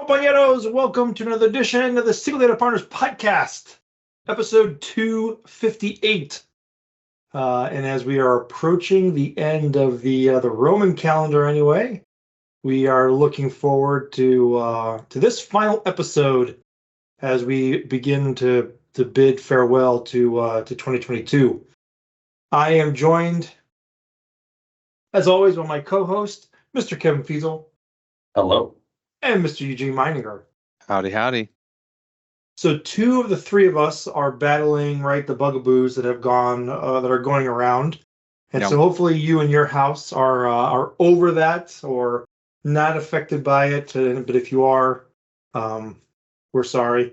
Compañeros, welcome to another edition of the SQL Data Partners Podcast, episode 258. And as we are approaching the end of the Roman calendar anyway, we are looking forward to this final episode as we begin to bid farewell to 2022. I am joined, as always, by my co-host, Mr. Kevin Fiesel. Hello. And Mr. Eugene Meininger. Howdy, howdy. So two of the three of us are battling, right, the bugaboos that have gone, that are going around. And so hopefully you and your house are over that or not affected by it. But if you are, we're sorry.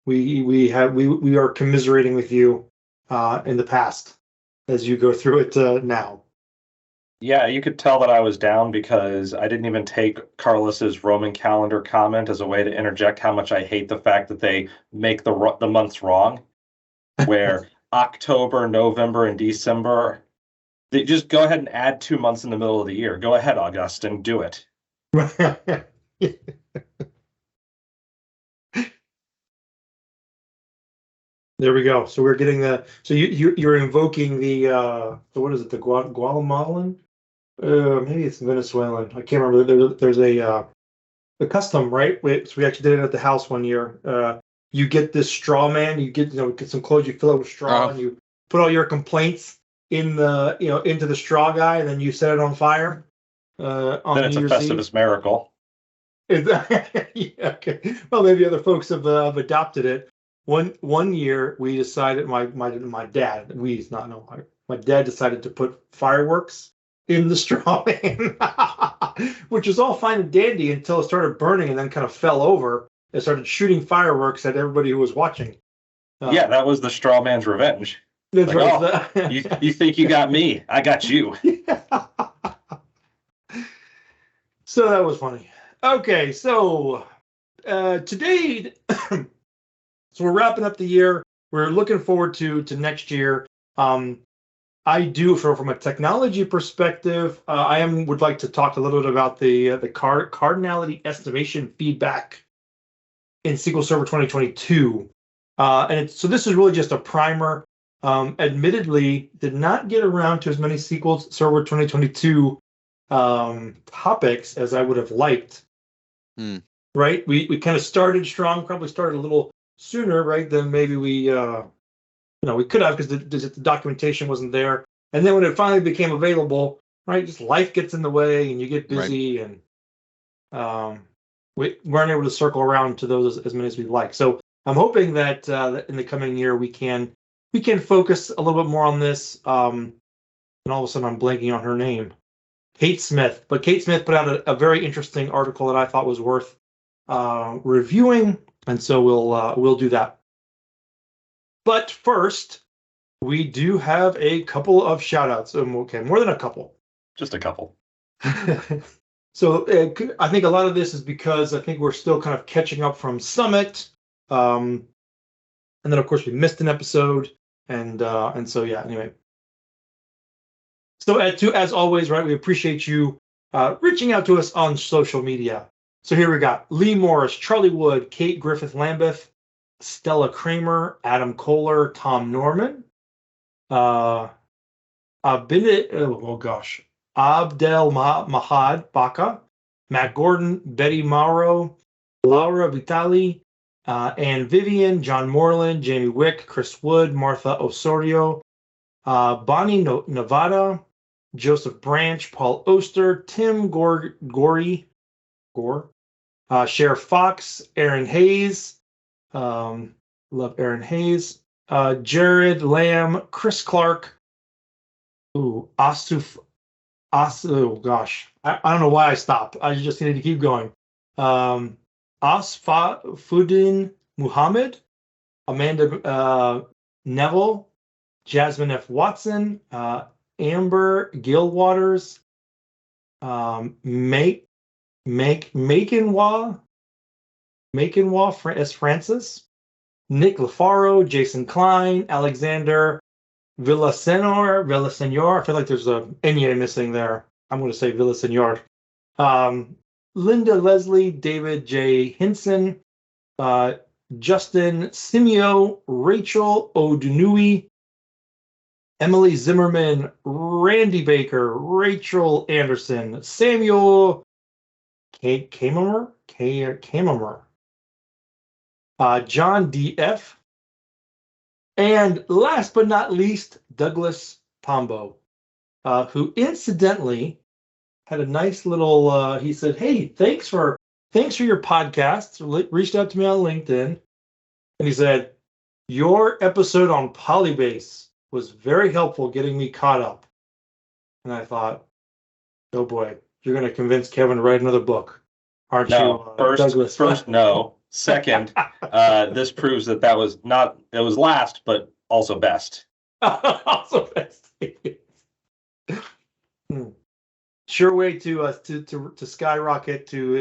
We are commiserating with you in the past as you go through it now. Yeah, you could tell that I was down because I didn't even take Carlos's Roman calendar comment as a way to interject how much I hate the fact that they make the months wrong, where October, November, and December, they just go ahead and add 2 months in the middle of the year. Go ahead, Augustine, do it. There we go. So we're getting so you're invoking the what is it, the Guatemalan? Maybe it's Venezuelan. I can't remember. There's a custom, right? So we actually did it at the house one year. You get this straw man. You get some clothes. You fill it with straw, and you put all your complaints in the into the straw guy, and then you set it on fire. On then it's a Festivus miracle. Yeah, okay. Well, maybe other folks have adopted it. One year we decided my dad my dad decided to put fireworks in the straw man, which was all fine and dandy until it started burning and then kind of fell over and started shooting fireworks at everybody who was watching. Yeah, that was the straw man's revenge. That's right. Oh, you think you got me? I got you. Yeah. So that was funny. Okay, so today, so we're wrapping up the year. We're looking forward to next year. I do, from a technology perspective, would like to talk a little bit about the Cardinality Estimation feedback in SQL Server 2022. So this is really just a primer. Admittedly, did not get around to as many SQL Server 2022 topics as I would have liked. Right? We kind of started strong, probably started a little sooner, right, than maybe we could have, because the documentation wasn't there. And then when it finally became available, right, just life gets in the way and you get busy, right. And we weren't able to circle around to those as many as we'd like. So I'm hoping that in the coming year we can focus a little bit more on this. And all of a sudden I'm blanking on her name, Kate Smith. But Kate Smith put out a very interesting article that I thought was worth reviewing, and so we'll do that. But first, we do have a couple of shout-outs. Okay, more than a couple. Just a couple. So I think a lot of this is because I think we're still kind of catching up from Summit. And then, of course, we missed an episode. And so, yeah, anyway. So as always, right, we appreciate you reaching out to us on social media. So here we got Lee Morris, Charlie Wood, Kate Griffith-Lambeth, Stella Kramer, Adam Kohler, Tom Norman, Abdel Mahad Baca, Matt Gordon, Betty Mauro, Laura Vitali, Ann Vivian, John Moreland, Jamie Wick, Chris Wood, Martha Osorio, Bonnie Nevada, Joseph Branch, Paul Oster, Tim Gore, Sheriff Fox, Aaron Hayes, love Aaron Hayes, Jared Lamb, Chris Clark, Asuf, oh gosh, I don't know why I stopped. I just needed to keep going. Asfafuddin Muhammad, Amanda Neville, Jasmine F. Watson, Amber Gilwaters, Makenwa S. Francis, Nick LaFaro, Jason Klein, Alexander Villasenor. I feel like there's a Enya missing there. I'm going to say Villasenor. Linda Leslie, David J. Hinson, Justin Simeo, Rachel Odunui, Emily Zimmerman, Randy Baker, Rachel Anderson, Samuel Kamemer, John D.F., and last but not least, Douglas Pombo, who incidentally had a nice little, he said, hey, thanks for your podcasts. Reached out to me on LinkedIn, and he said, your episode on Polybase was very helpful getting me caught up. And I thought, oh boy, you're going to convince Kevin to write another book, aren't you, Douglas? First, no. Second, this proves that was not, it was last, but also best. Also best. Sure way to skyrocket to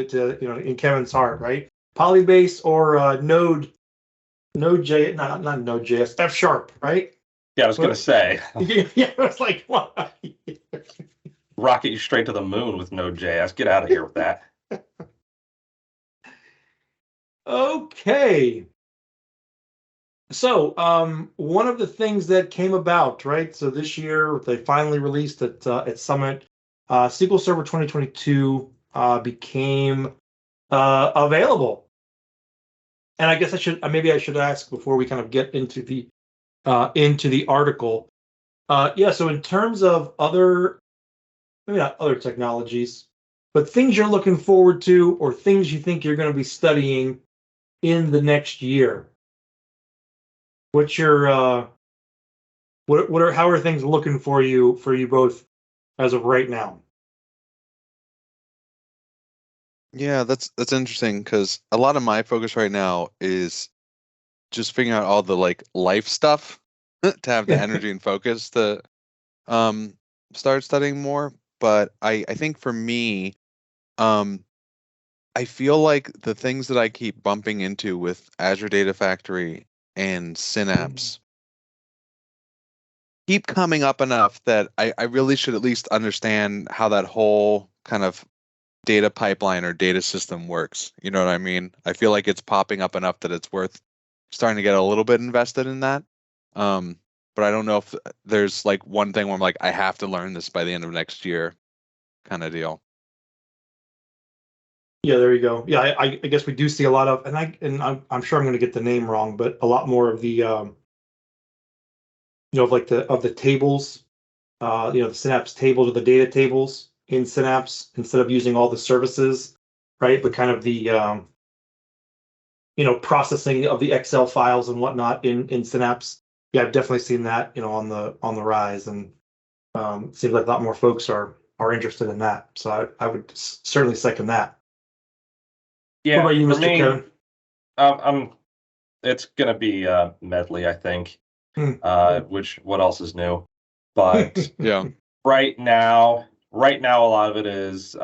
in Kevin's heart, right? Polybase or Node.js, not Node.js, F Sharp, right? Yeah, I was going to say. Yeah, I was like, what? Rocket you straight to the moon with Node.js. Get out of here with that. Okay. So, one of the things that came about, right? So this year they finally released at Summit, SQL Server 2022 became available. And I guess I should ask before we kind of get into the article. So in terms of maybe not other technologies, but things you're looking forward to or things you think you're going to be studying in the next year. What's your how are things looking for you both as of right now? Yeah, that's interesting because a lot of my focus right now is just figuring out all the life stuff to have the energy and focus to start studying more. But I think for me, I feel like the things that I keep bumping into with Azure Data Factory and Synapse keep coming up enough that I really should at least understand how that whole kind of data pipeline or data system works. You know what I mean? I feel like it's popping up enough that it's worth starting to get a little bit invested in that. But I don't know if there's one thing where I'm like, I have to learn this by the end of next year kind of deal. Yeah, there you go. Yeah, I guess we do see a lot of, and I'm sure I'm going to get the name wrong, but a lot more of the of the tables, the Synapse tables or the data tables in Synapse instead of using all the services, right? But kind of the processing of the Excel files and whatnot in Synapse. Yeah, I've definitely seen that on the rise, and it seems like a lot more folks are interested in that. So I would certainly second that. Yeah, what about you, Mr. Kevin? It's gonna be Medley, I think. What else is new? But yeah, right now, a lot of it is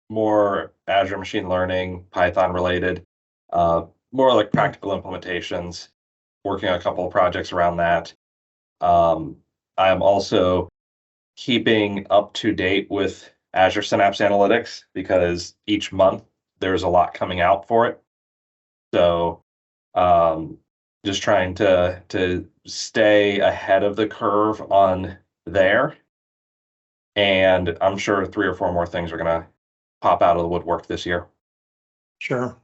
more Azure machine learning, Python related, more like practical implementations. Working on a couple of projects around that. I am also keeping up to date with Azure Synapse Analytics because each month there's a lot coming out for it. So just trying to stay ahead of the curve on there. And I'm sure 3 or 4 more things are going to pop out of the woodwork this year. Sure.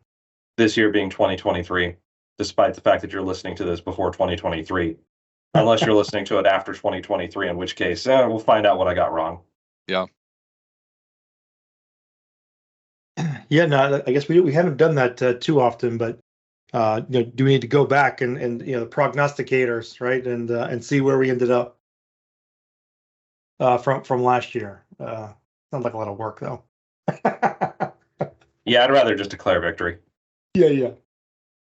This year being 2023, despite the fact that you're listening to this before 2023, unless you're listening to it after 2023, in which case we'll find out what I got wrong. Yeah. Yeah, no, I guess we haven't done that too often, but do we need to go back and the prognosticators, right, and see where we ended up from last year? Sounds like a lot of work, though. Yeah, I'd rather just declare victory. Yeah.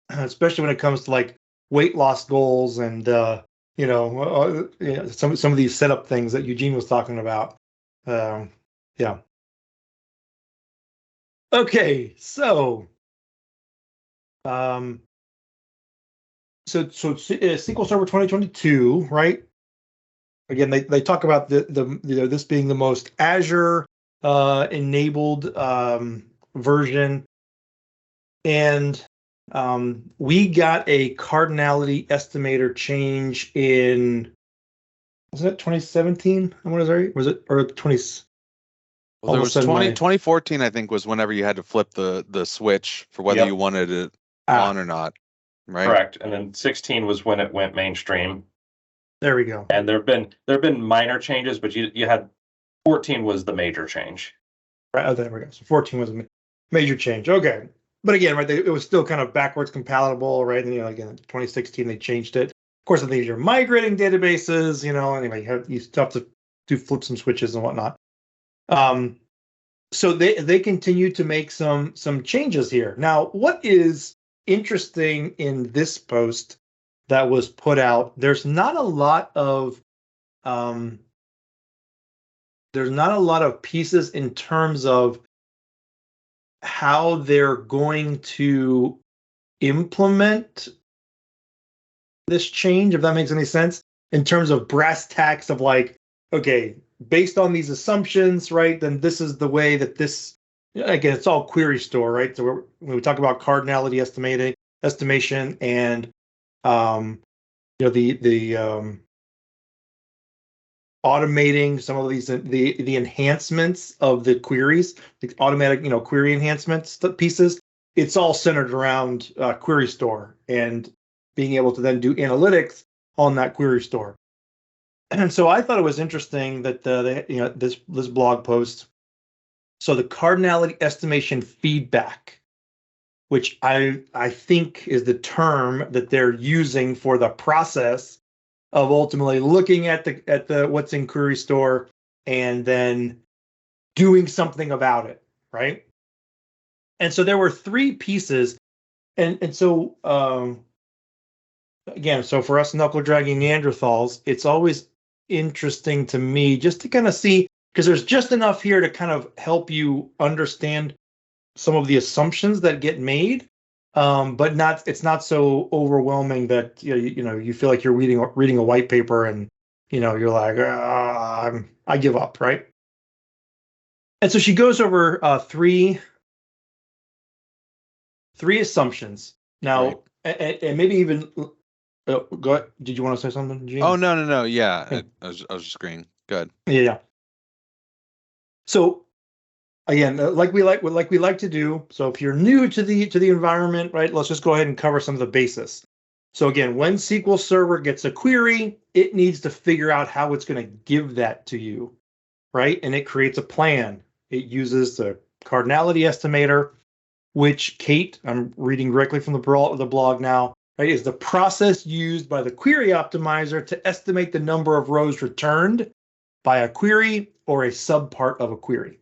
Especially when it comes to weight loss goals and some of these setup things that Eugene was talking about. Yeah. Okay, so SQL Server 2022, right? Again, they talk about this being the most Azure enabled version, and we got a cardinality estimator change in, was it 2017? I want to say, was it, or 20? Well, there was 2014, I think, was whenever you had to flip the switch for whether you wanted it on or not, right? Correct. And then 16 was when it went mainstream. There we go. And there have been minor changes, but you had 14 was the major change. Right. Oh, there we go. So 14 was a major change. Okay. But again, right, it was still kind of backwards compatible, right? And again, in 2016 they changed it. Of course, I think you're migrating databases, anyway, you still have to do flip some switches and whatnot. So they continue to make some changes here. Now, what is interesting in this post that was put out, there's not a lot of pieces in terms of how they're going to implement this change, if that makes any sense, in terms of brass tacks of like, okay, based on these assumptions, right, then this is the way that this, again, it's all query store, right? So when we talk about cardinality estimation and the automating some of these the enhancements of the queries, the automatic query enhancements pieces, it's all centered around query store and being able to then do analytics on that query store. And so I thought it was interesting that this blog post. So the cardinality estimation feedback, which I think is the term that they're using for the process of ultimately looking at the what's in query store and then doing something about it, right? And so there were three pieces, and so again, so for us knuckle dragging Neanderthals, it's always interesting to me just to kind of see, because there's just enough here to kind of help you understand some of the assumptions that get made, but it's not so overwhelming that you feel like you're reading a white paper and you're like, I give up, right? And so she goes over three assumptions now, right. and maybe even go ahead. Did you want to say something, Gene? Oh no, yeah, I was just agreeing. Good. Yeah. So again, like we like to do. So if you're new to the environment, right, let's just go ahead and cover some of the basis. So again, when SQL Server gets a query, it needs to figure out how it's going to give that to you, right? And it creates a plan. It uses the cardinality estimator, which Kate, I'm reading directly from the blog now, right, is the process used by the query optimizer to estimate the number of rows returned by a query or a subpart of a query.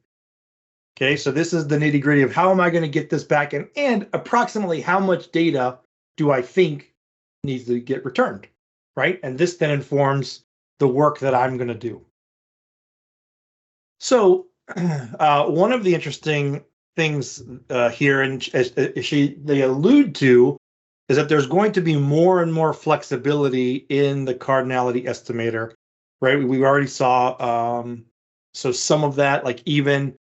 Okay, so this is the nitty gritty of how am I going to get this back and approximately how much data do I think needs to get returned, right? And this then informs the work that I'm going to do. So one of the interesting things here, and they allude to, is that there's going to be more and more flexibility in the cardinality estimator, right? We already saw so some of that, like even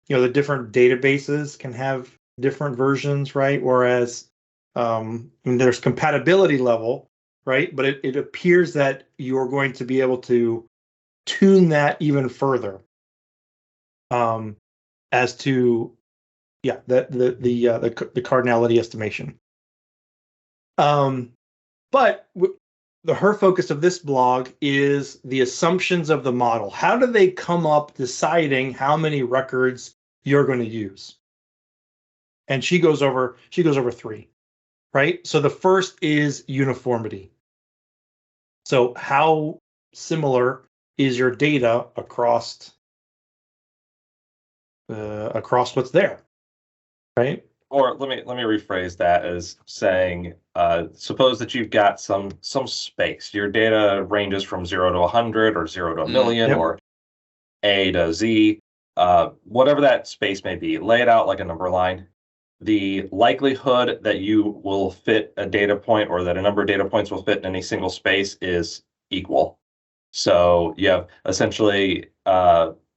the different databases can have different versions, right? Whereas there's compatibility level, right? But it appears that you're going to be able to tune that even further as to the cardinality estimation. But her focus of this blog is the assumptions of the model. How do they come up deciding how many records you're going to use? And she goes over three, right? So the first is uniformity. So how similar is your data across what's there, right? Or let me rephrase that as saying, suppose that you've got some space. Your data ranges from 0 to 100 or 0 to a million or A to Z, whatever that space may be. Lay it out like a number line. The likelihood that you will fit a data point or that a number of data points will fit in any single space is equal. So you have essentially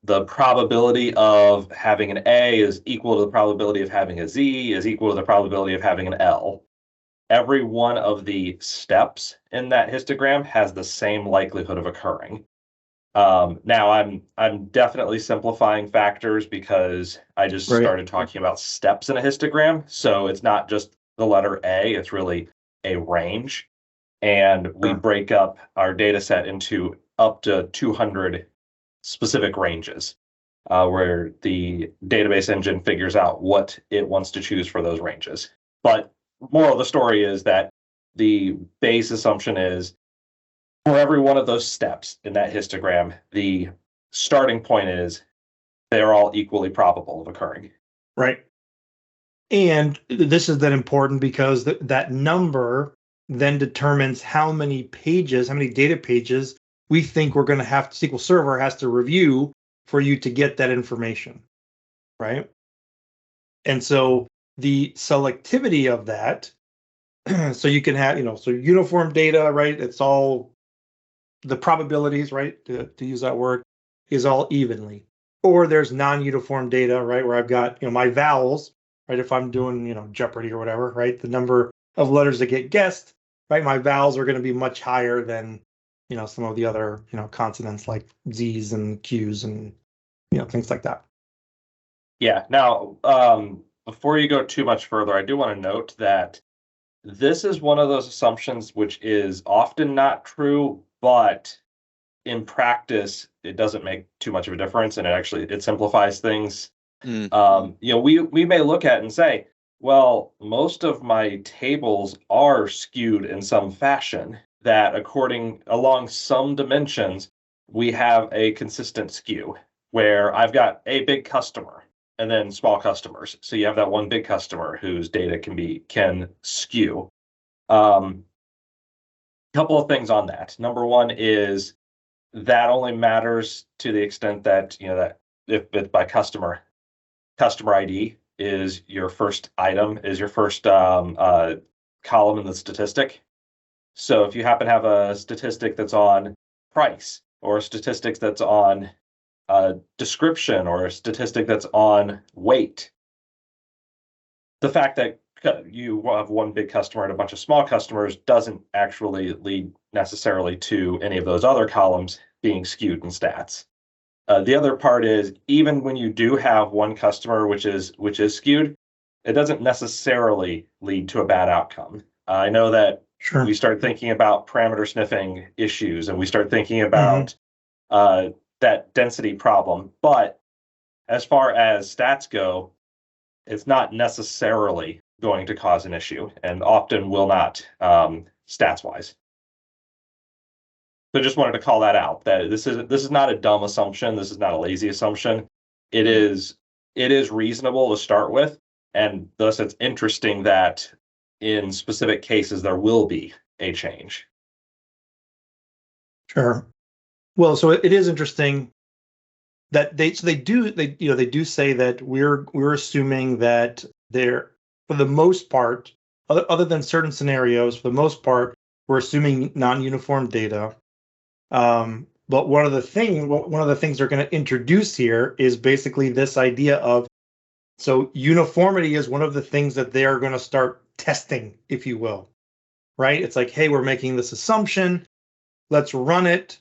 the probability of having an A is equal to the probability of having a Z is equal to the probability of having an L. Every one of the steps in that histogram has the same likelihood of occurring. Now I'm definitely simplifying factors because I just started talking about steps in a histogram. So it's not just the letter A, it's really a range. And we break up our data set into up to 200 specific ranges, where the database engine figures out what it wants to choose for those ranges. But moral of the story is that the base assumption is for every one of those steps in that histogram, the starting point is they're all equally probable of occurring. Right. And this is then important because that number then determines how many pages, how many data pages we think we're going to have, SQL Server has to review for you to get that information, right? And so the selectivity of that, so you can have, so uniform data, right? It's all the probabilities, right? To use that word, is all evenly. Or there's non-uniform data, right? Where I've got, my vowels, right? If I'm doing, Jeopardy or whatever, right? The number of letters that get guessed, right? My vowels are going to be much higher than, some of the other, consonants like Z's and Q's and, things like that. Yeah. Now, before you go too much further, I do want to note that this is one of those assumptions which is often not true, but in practice, it doesn't make too much of a difference, and it simplifies things. We may look at it and say, well, most of my tables are skewed in some fashion that along some dimensions, we have a consistent skew where I've got a big customer and then small customers. So you have that one big customer whose data can skew. Couple of things on that. Number one is that only matters to the extent that, that if it's by customer ID is your first item, is your first column in the statistic. So if you happen to have a statistic that's on price, or a statistic that's on description, or a statistic that's on weight, the fact that you have one big customer and a bunch of small customers doesn't actually lead necessarily to any of those other columns being skewed in stats. The other part is, even when you do have one customer which is skewed, it doesn't necessarily lead to a bad outcome. I know that we start thinking about parameter sniffing issues, and we start thinking about that density problem. But as far as stats go, it's not necessarily going to cause an issue, and often will not, stats-wise. So just wanted to call that out, that this is not a dumb assumption. This is not a lazy assumption. It is reasonable to start with, and thus it's interesting that in specific cases there will be a change. Sure. Well, so it is interesting that they do say that we're assuming that they're, for the most part, other than certain scenarios, for the most part, we're assuming non-uniform data. But one of the things they're going to introduce here is basically this idea of, so uniformity is one of the things that they are going to start testing, if you will, right? It's like, hey, we're making this assumption, let's run it,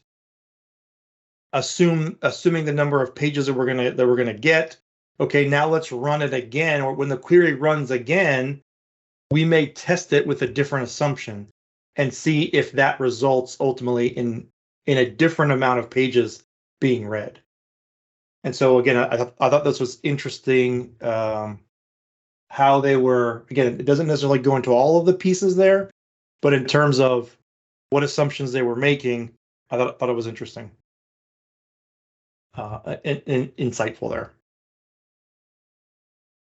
assuming the number of pages that we're gonna get. Okay, now let's run it again, or when the query runs again, we may test it with a different assumption and see if that results ultimately in a different amount of pages being read. And so again, I thought this was interesting, how they were, again, it doesn't necessarily go into all of the pieces there, but in terms of what assumptions they were making, I thought it was interesting, and insightful there.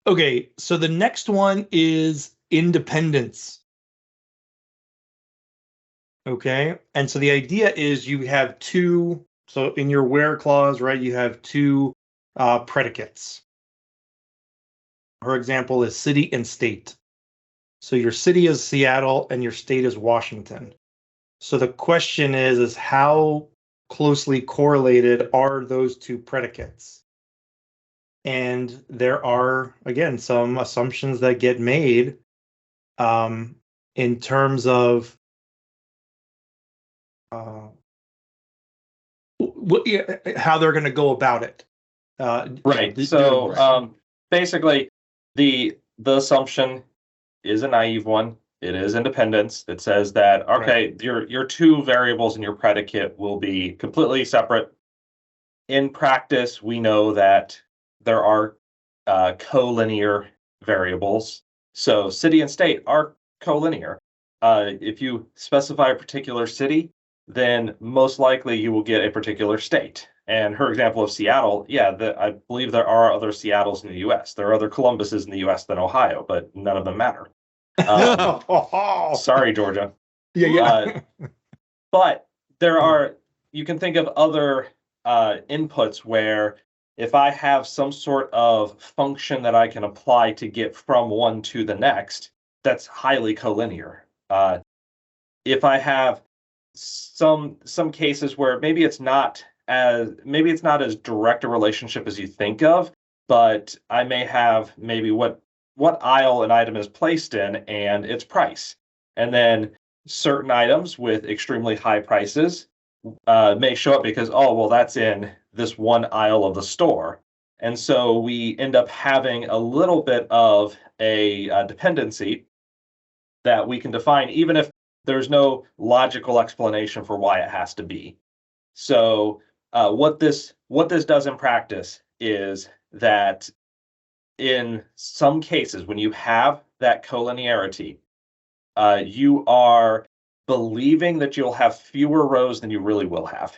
Okay, so the next one is independence. Okay, and so the idea is you have two, so in your where clause, right, you have two predicates. Her example is city and state. So your city is Seattle and your state is Washington. So the question is how closely correlated are those two predicates? And there are, again, some assumptions that get made in terms of how they're going to go about it. Right. So basically, the assumption is a naive one. It is independence. It says that, okay, right, your two variables in your predicate will be completely separate. In practice, we know that there are collinear variables. So city and state are collinear. If you specify a particular city, then most likely you will get a particular state. And her example of Seattle, I believe there are other Seattles in the U.S. There are other Columbuses in the U.S. than Ohio, but none of them matter. Sorry, Georgia. Yeah. But you can think of other inputs where if I have some sort of function that I can apply to get from one to the next, that's highly collinear. If I have some cases where maybe it's not as direct a relationship as you think of, but I may have maybe what aisle an item is placed in and its price. And then certain items with extremely high prices may show up because, that's in this one aisle of the store. And so we end up having a little bit of a dependency that we can define, even if there's no logical explanation for why it has to be. So what this does in practice is that in some cases, when you have that collinearity, you are believing that you'll have fewer rows than you really will have.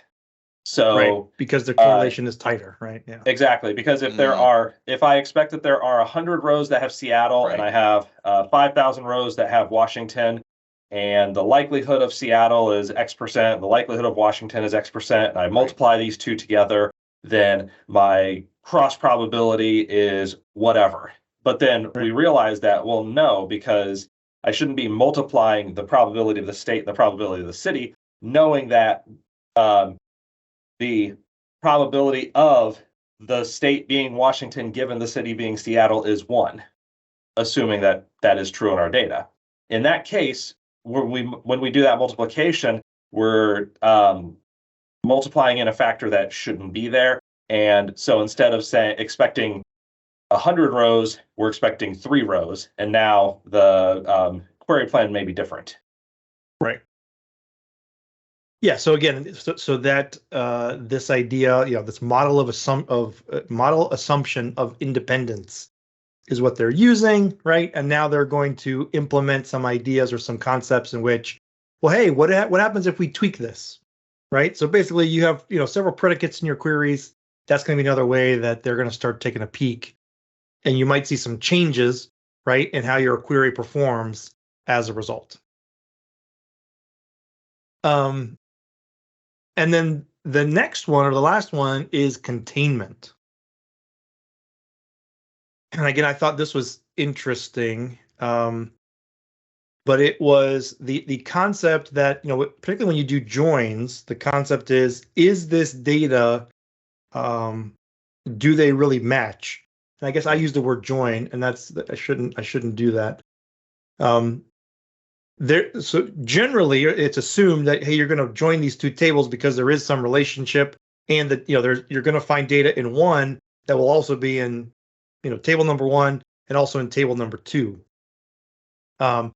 So because the correlation is tighter, right? Yeah. Exactly. Because if I expect that there are 100 rows that have Seattle, and I have 5,000 rows that have Washington, and the likelihood of Seattle is X percent, the likelihood of Washington is X percent, and I multiply these two together, then my cross probability is whatever. But then we realize that, well, no, because I shouldn't be multiplying the probability of the state and the probability of the city, knowing that the probability of the state being Washington given the city being Seattle is 1, assuming that that is true in our data. In that case, when we do that multiplication, we're multiplying in a factor that shouldn't be there. And so instead of expecting 100 rows, we're expecting 3 rows. And now the query plan may be different. Right. Yeah. So again, so that this idea, this model assumption of independence is what they're using, right? And now they're going to implement some ideas or some concepts in which, well, hey, what happens if we tweak this, right? So basically, you have several predicates in your queries. That's going to be another way that they're going to start taking a peek, and you might see some changes, right, in how your query performs as a result. And then the next one, or the last one, is containment. And again, I thought this was interesting, but it was the concept that, particularly when you do joins, the concept is this data, do they really match? And I guess I used the word join, and I shouldn't do that. So generally, it's assumed that, hey, you're going to join these two tables because there is some relationship, and that you're going to find data in one that will also be in table number 1 and also in table number 2. And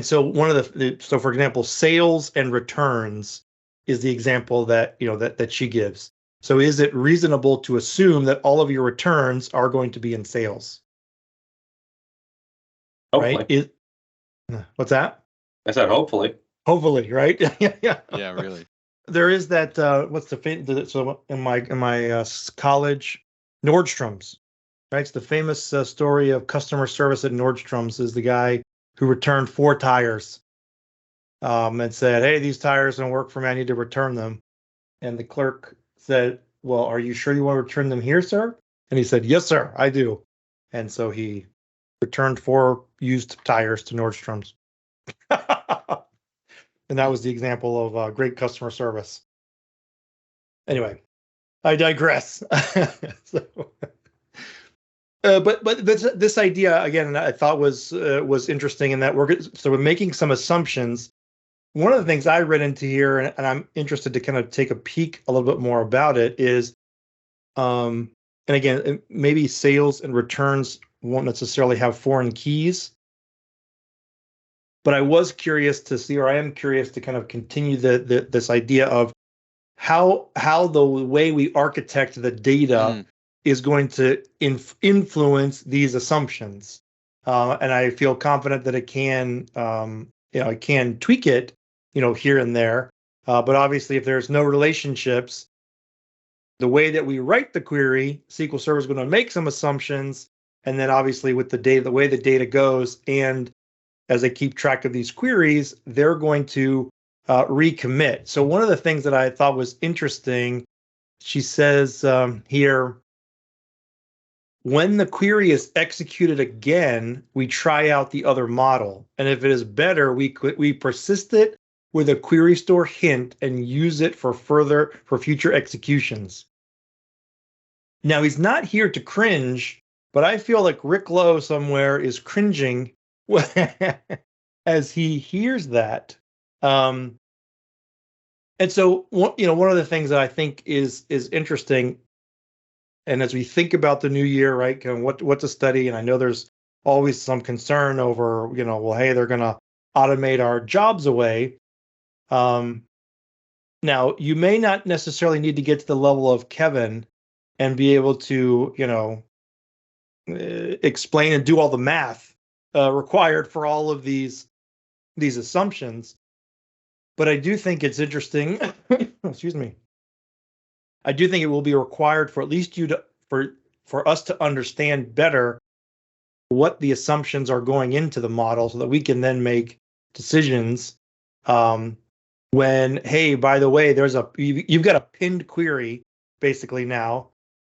so one of so for example, sales and returns is the example that that she gives. So is it reasonable to assume that all of your returns are going to be in sales? Hopefully. Right? What's that? I said hopefully. Hopefully, right? Yeah. Yeah, really. There is that. What's the so in my college, Nordstrom's, right? It's the famous story of customer service at Nordstrom's. Is the guy who returned 4 tires, and said, "Hey, these tires don't work for me. I need to return them." And the clerk said, "Well, are you sure you want to return them here, sir?" And he said, "Yes, sir, I do." And so he returned 4 used tires to Nordstrom's. And that was the example of great customer service. Anyway, I digress. So, but this idea again, I thought was interesting in that we're making some assumptions. One of the things I read into here, and I'm interested to kind of take a peek a little bit more about it, is, and again, maybe sales and returns won't necessarily have foreign keys, but I was curious to see, or I am curious to kind of continue this idea of how the way we architect the data is going to influence these assumptions, and I feel confident that it can, it can tweak it, here and there. But obviously, if there's no relationships, the way that we write the query, SQL Server is going to make some assumptions, and then obviously with the data, the way the data goes, and as they keep track of these queries, they're going to recommit. So one of the things that I thought was interesting, she says here, when the query is executed again, we try out the other model, and if it is better, we persist it with a query store hint and use it for future executions. Now, he's not here to cringe, but I feel like Rick Lowe somewhere is cringing as he hears that. And so, one of the things that I think is interesting, and as we think about the new year, right, kind of what to study, and I know there's always some concern over, well, hey, they're going to automate our jobs away. Now, you may not necessarily need to get to the level of Kevin and be able to, explain and do all the math required for all of these assumptions. But I do think it's interesting. Excuse me. I do think it will be required for at least for us to understand better what the assumptions are going into the model, so that we can then make decisions. When, hey, by the way, you've got a pinned query basically now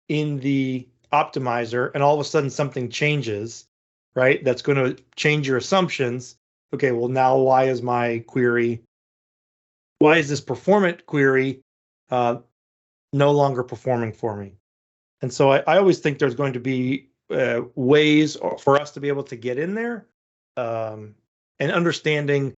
in the optimizer, and all of a sudden something changes, right? That's going to change your assumptions. Okay, well, now why is this performant query no longer performing for me? And so I always think there's going to be ways for us to be able to get in there, and understanding,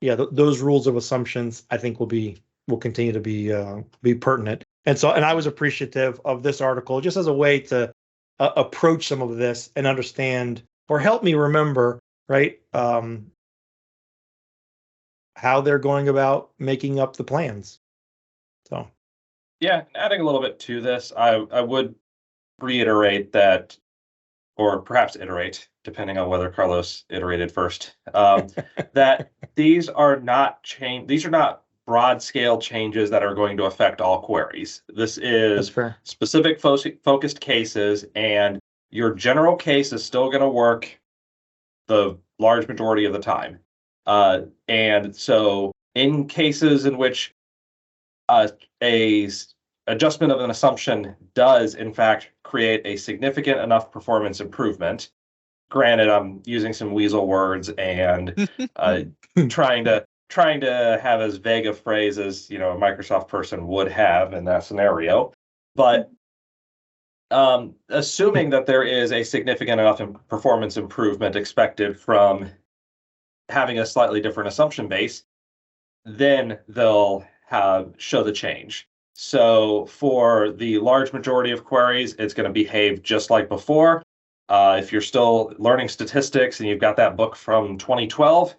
those rules of assumptions, I think will continue to be pertinent. And I was appreciative of this article just as a way to approach some of this and understand, or help me remember, right, how they're going about making up the plans. So, yeah, adding a little bit to this, I would reiterate that, or perhaps iterate, depending on whether Carlos iterated first, that these are not broad scale changes that are going to affect all queries. This is specific focused cases, and your general case is still going to work the large majority of the time. And so in cases in which a adjustment of an assumption does in fact create a significant enough performance improvement, granted, I'm using some weasel words and trying to have as vague a phrase as a Microsoft person would have in that scenario, but assuming that there is a significant enough performance improvement expected from having a slightly different assumption base, then they'll show the change. So for the large majority of queries, it's going to behave just like before. If you're still learning statistics and you've got that book from 2012,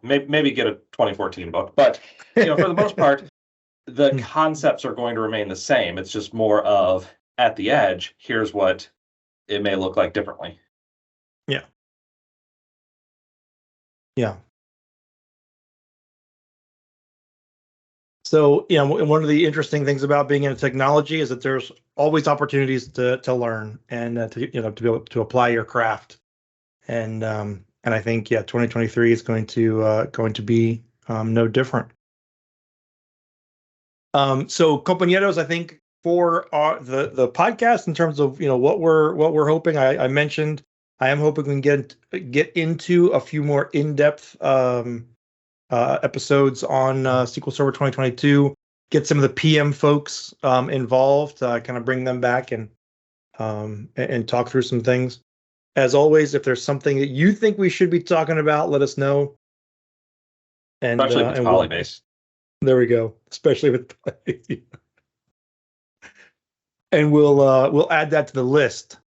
maybe get a 2014 book, but for the most part, the concepts are going to remain the same. It's just more of, at the edge, here's what it may look like differently. Yeah. So, one of the interesting things about being in technology is that there's always opportunities to learn and to be able to apply your craft. And I think 2023 is going to be no different. So compañeros, I think for the podcast, in terms of what we're hoping, I mentioned I am hoping we can get into a few more in-depth episodes on SQL Server 2022. Get some of the PM folks involved, kind of bring them back and talk through some things. As always, if there's something that you think we should be talking about, let us know. And especially with Polybase. There we go. Especially with and we'll add that to the list.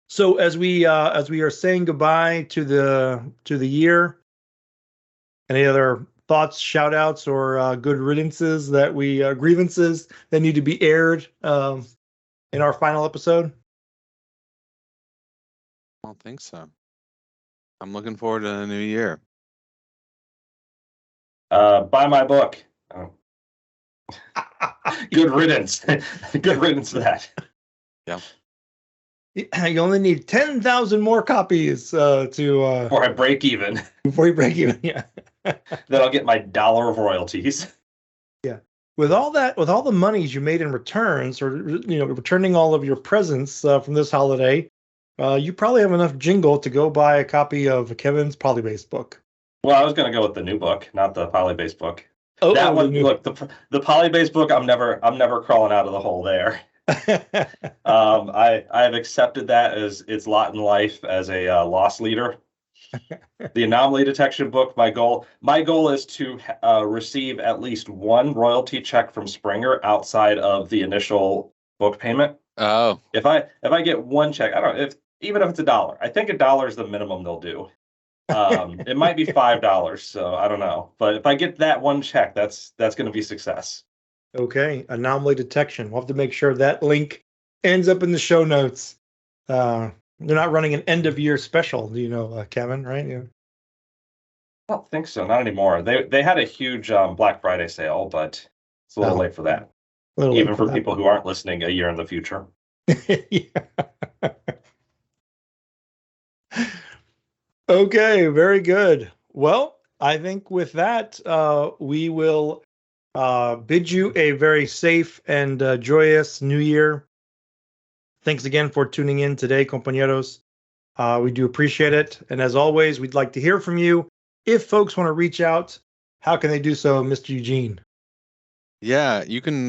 So as we are saying goodbye to the year, any other thoughts, shout outs, or good grievances that need to be aired in our final episode? I don't think so. I'm looking forward to the new year. Buy my book. Oh. Good riddance. Good riddance to that. Yeah. You only need 10,000 more copies before I break even. Before you break even, yeah. Then I'll get my $1 of royalties. Yeah. With all the monies you made in returns, or returning all of your presents from this holiday, you probably have enough jingle to go buy a copy of Kevin's Polybase book. Well, I was going to go with the new book, not the Polybase book. Oh, that one. Look, the Polybase book. I'm never crawling out of the hole there. I have accepted that as its lot in life as a loss leader. The anomaly detection book. My goal is to receive at least one royalty check from Springer outside of the initial book payment. Oh, if I get one check, I don't know even if it's $1. I think $1 is the minimum they'll do. It might be $5, so I don't know. But if I get that one check, that's going to be success. Okay, anomaly detection. We'll have to make sure that link ends up in the show notes. They're not running an end of year special, Kevin, right? Yeah. I don't think so. Not anymore. They had a huge Black Friday sale, but it's a little late for that. Even for people who aren't listening a year in the future. Yeah. Okay, very good. Well, I think with that, we will bid you a very safe and joyous New Year. Thanks again for tuning in today, compañeros. We do appreciate it. And as always, we'd like to hear from you. If folks want to reach out, how can they do so, Mr. Eugene? Yeah, you can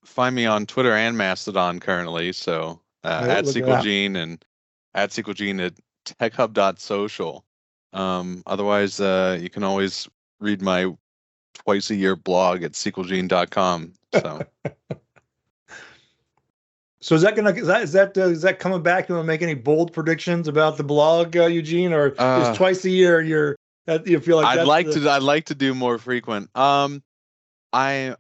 find me on Twitter and Mastodon currently. So at SQLGene and at SQLGene at techhub.social. Otherwise, you can always read my twice a year blog at SQLgene.com. So is that coming back? You want to make any bold predictions about the blog, Eugene, or is twice a year you feel like I'd like to do more frequent. I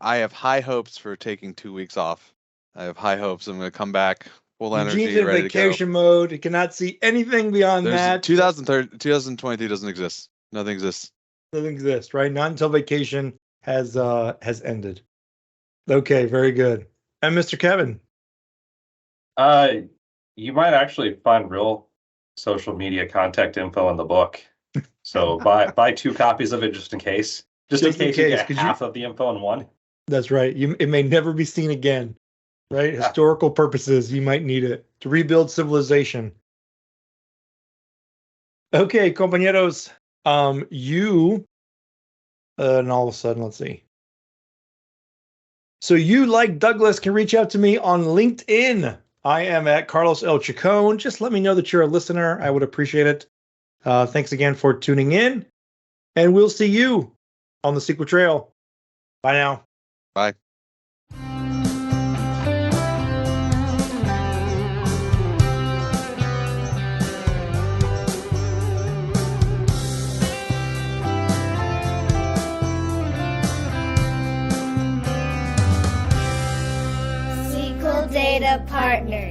have high hopes for taking 2 weeks off. I have high hopes. I'm going to come back full energy, Eugene's in vacation mode. He cannot see anything beyond that. 2023 doesn't exist. Nothing exists. Doesn't exist, right? Not until vacation has ended. Okay, very good. And Mr. Kevin? You might actually find real social media contact info in the book. So buy 2 copies of it just in case. Just in case you get half of the info in one. That's right. It may never be seen again. Right? Yeah. Historical purposes, you might need it to rebuild civilization. Okay, compañeros. You and all of a sudden, let's see. So you, like Douglas, can reach out to me on LinkedIn. I am at Carlos L. Chacon. Just let me know that you're a listener. I would appreciate it. Thanks again for tuning in. And we'll see you on the SQL Trail. Bye now. Bye. SQL Data Partners.